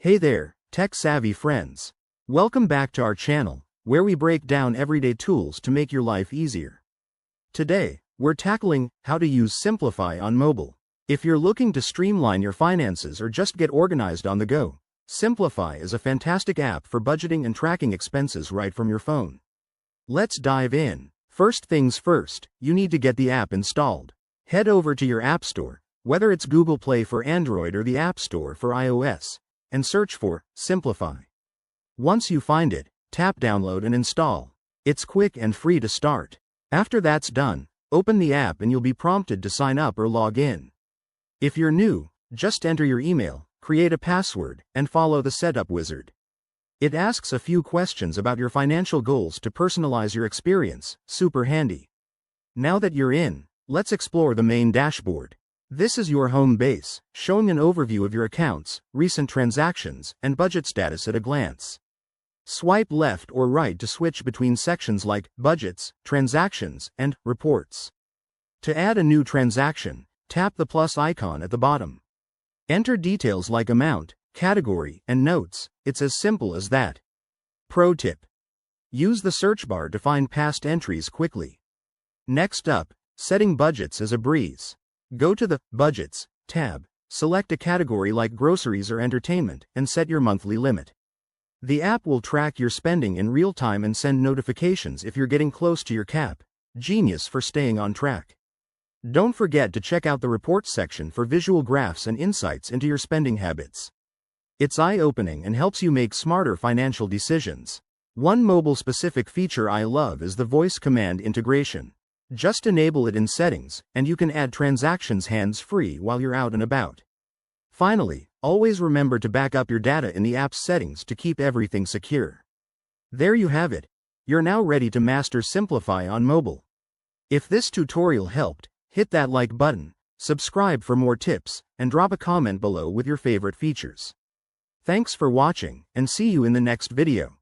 Hey there, tech-savvy friends. Welcome back to our channel, where we break down everyday tools to make your life easier. Today, we're tackling how to use Simplifi on mobile. If you're looking to streamline your finances or just get organized on the go, Simplifi is a fantastic app for budgeting and tracking expenses right from your phone. Let's dive in. First things first, you need to get the app installed. Head over to your App Store, whether it's Google Play for Android or the App Store for iOS, and search for Simplifi. Once you find it, tap Download and install. It's quick and free to start. After that's done, open the app and you'll be prompted to sign up or log in. If you're new, just enter your email, create a password, and follow the setup wizard. It asks a few questions about your financial goals to personalize your experience. Super handy. Now that you're in, let's explore the main dashboard. This is your home base, showing an overview of your accounts, recent transactions, and budget status at a glance. Swipe left or right to switch between sections like Budgets, Transactions, and Reports. To add a new transaction, tap the plus icon at the bottom. Enter details like amount, category, and notes. It's as simple as that. Pro tip: use the search bar to find past entries quickly. Next up, setting budgets is a breeze. Go to the Budgets tab, select a category like groceries or entertainment, and set your monthly limit. The app will track your spending in real time and send notifications if you're getting close to your cap. Genius for staying on track. Don't forget to check out the Reports section for visual graphs and insights into your spending habits. It's eye-opening and helps you make smarter financial decisions. One mobile-specific feature I love is the voice command integration. Just enable it in settings, and you can add transactions hands-free while you're out and about. Finally, always remember to back up your data in the app's settings to keep everything secure. There you have it. You're now ready to master Simplifi on mobile. If this tutorial helped, hit that like button, subscribe for more tips, and drop a comment below with your favorite features. Thanks for watching, and see you in the next video.